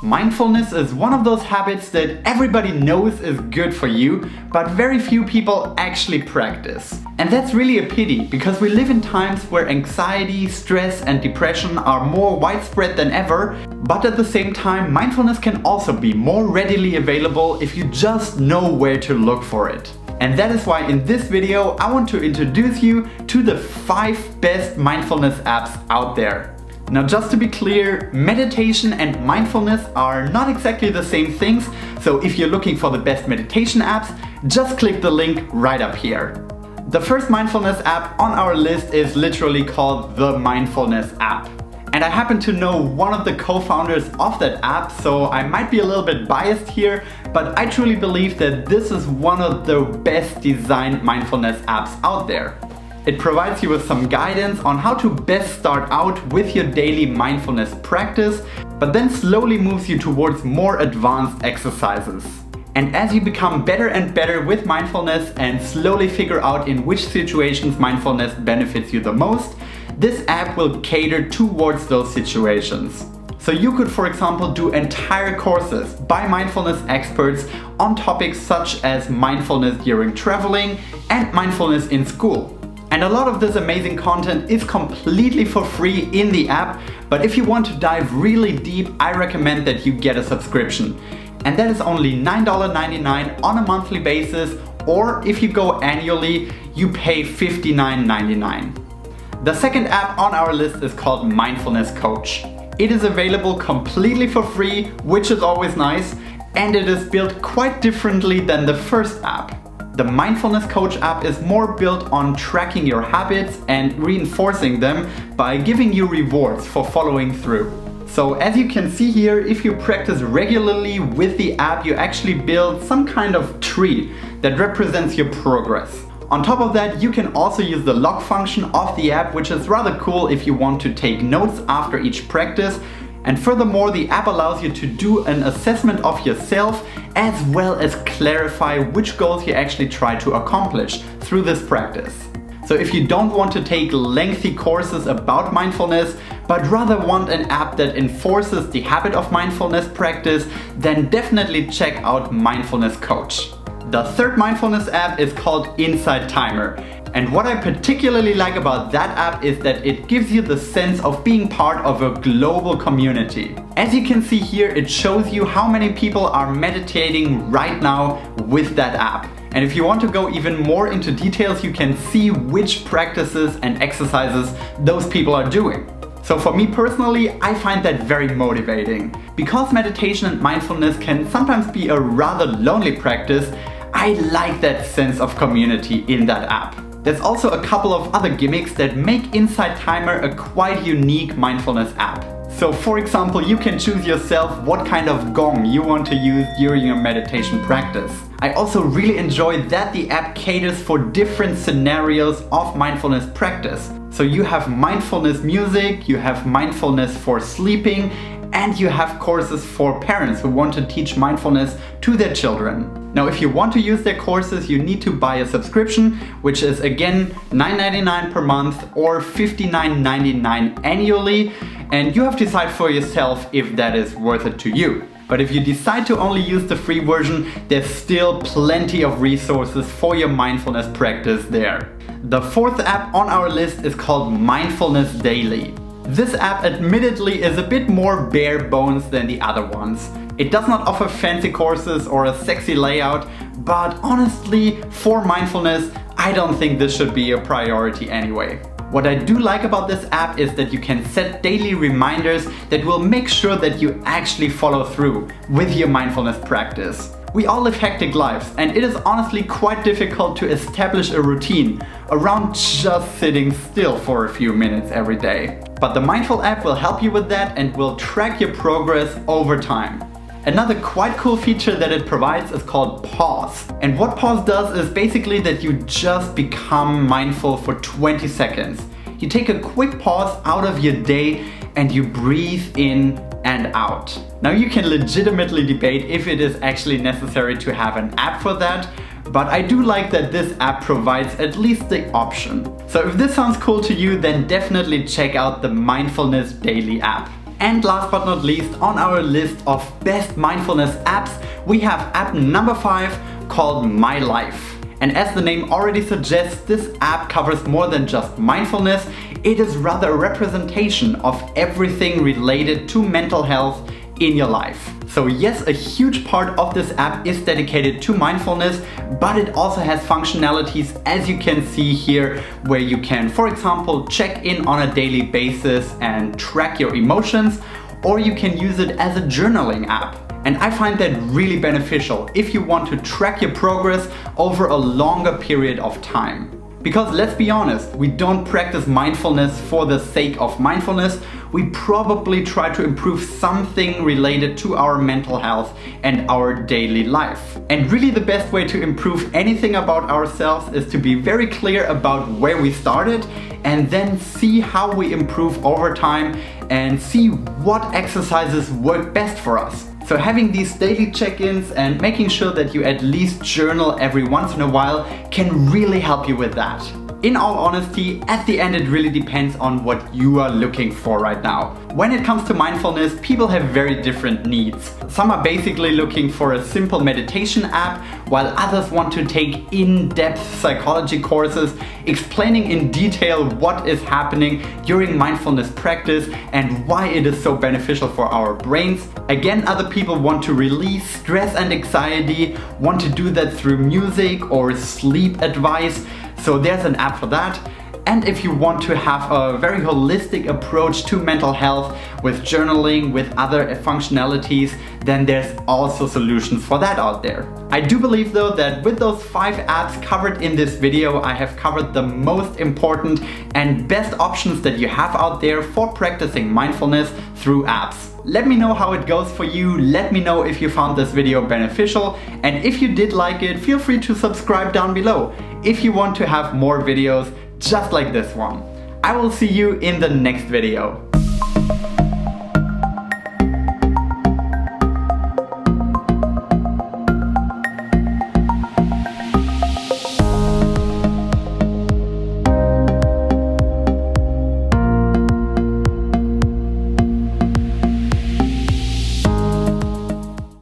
Mindfulness is one of those habits that everybody knows is good for you, but very few people actually practice. And that's really a pity, because we live in times where anxiety, stress, and depression are more widespread than ever, but at the same time, mindfulness can also be more readily available if you just know where to look for it. And that is why in this video I want to introduce you to the 5 best mindfulness apps out there. Now, just to be clear, meditation and mindfulness are not exactly the same things, so if you're looking for the best meditation apps, just click the link right up here. The first mindfulness app on our list is literally called the Mindfulness App. And I happen to know one of the co-founders of that app, so I might be a little bit biased here, but I truly believe that this is one of the best designed mindfulness apps out there. It provides you with some guidance on how to best start out with your daily mindfulness practice, but then slowly moves you towards more advanced exercises. And as you become better and better with mindfulness and slowly figure out in which situations mindfulness benefits you the most, this app will cater towards those situations. So you could, for example, do entire courses by mindfulness experts on topics such as mindfulness during traveling and mindfulness in school. And a lot of this amazing content is completely for free in the app, but if you want to dive really deep, I recommend that you get a subscription. And that is only $9.99 on a monthly basis, or if you go annually, you pay $59.99. The second app on our list is called Mindfulness Coach. It is available completely for free, which is always nice, and it is built quite differently than the first app. The Mindfulness Coach app is more built on tracking your habits and reinforcing them by giving you rewards for following through. So as you can see here, if you practice regularly with the app, you actually build some kind of tree that represents your progress. On top of that, you can also use the log function of the app, which is rather cool if you want to take notes after each practice. And furthermore, the app allows you to do an assessment of yourself as well as clarify which goals you actually try to accomplish through this practice. So if you don't want to take lengthy courses about mindfulness, but rather want an app that enforces the habit of mindfulness practice, then definitely check out Mindfulness Coach. The third mindfulness app is called Insight Timer. And what I particularly like about that app is that it gives you the sense of being part of a global community. As you can see here, it shows you how many people are meditating right now with that app. And if you want to go even more into details, you can see which practices and exercises those people are doing. So for me personally, I find that very motivating. Because meditation and mindfulness can sometimes be a rather lonely practice, I like that sense of community in that app. There's also a couple of other gimmicks that make Insight Timer a quite unique mindfulness app. So for example, you can choose yourself what kind of gong you want to use during your meditation practice. I also really enjoy that the app caters for different scenarios of mindfulness practice. So you have mindfulness music, you have mindfulness for sleeping, and you have courses for parents who want to teach mindfulness to their children. Now, if you want to use their courses, you need to buy a subscription, which is again $9.99 per month or $59.99 annually, and you have to decide for yourself if that is worth it to you. But if you decide to only use the free version, there's still plenty of resources for your mindfulness practice there. The fourth app on our list is called Mindfulness Daily. This app admittedly is a bit more bare bones than the other ones. It does not offer fancy courses or a sexy layout, but honestly, for mindfulness, I don't think this should be a priority anyway. What I do like about this app is that you can set daily reminders that will make sure that you actually follow through with your mindfulness practice. We all live hectic lives, and it is honestly quite difficult to establish a routine around just sitting still for a few minutes every day. But the Mindful app will help you with that and will track your progress over time. Another quite cool feature that it provides is called Pause. And what Pause does is basically that you just become mindful for 20 seconds. You take a quick pause out of your day and you breathe in and out. Now you can legitimately debate if it is actually necessary to have an app for that, but I do like that this app provides at least the option. So if this sounds cool to you, then definitely check out the Mindfulness Daily app. And last but not least, on our list of best mindfulness apps, we have app number 5 called My Life. And as the name already suggests, this app covers more than just mindfulness. It is rather a representation of everything related to mental health in your life. So yes, a huge part of this app is dedicated to mindfulness, but it also has functionalities, as you can see here, where you can, for example, check in on a daily basis and track your emotions, or you can use it as a journaling app. And I find that really beneficial if you want to track your progress over a longer period of time. Because let's be honest, we don't practice mindfulness for the sake of mindfulness. We probably try to improve something related to our mental health and our daily life. And really the best way to improve anything about ourselves is to be very clear about where we started and then see how we improve over time and see what exercises work best for us. So having these daily check-ins and making sure that you at least journal every once in a while can really help you with that. In all honesty, at the end it really depends on what you are looking for right now. When it comes to mindfulness, people have very different needs. Some are basically looking for a simple meditation app, while others want to take in-depth psychology courses explaining in detail what is happening during mindfulness practice and why it is so beneficial for our brains. Again, other people want to release stress and anxiety, want to do that through music or sleep advice. So there's an app for that. And if you want to have a very holistic approach to mental health with journaling, with other functionalities, then there's also solutions for that out there. I do believe though that with those 5 apps covered in this video, I have covered the most important and best options that you have out there for practicing mindfulness through apps. Let me know how it goes for you. Let me know if you found this video beneficial. And if you did like it, feel free to subscribe down below if you want to have more videos just like this one. I will see you in the next video.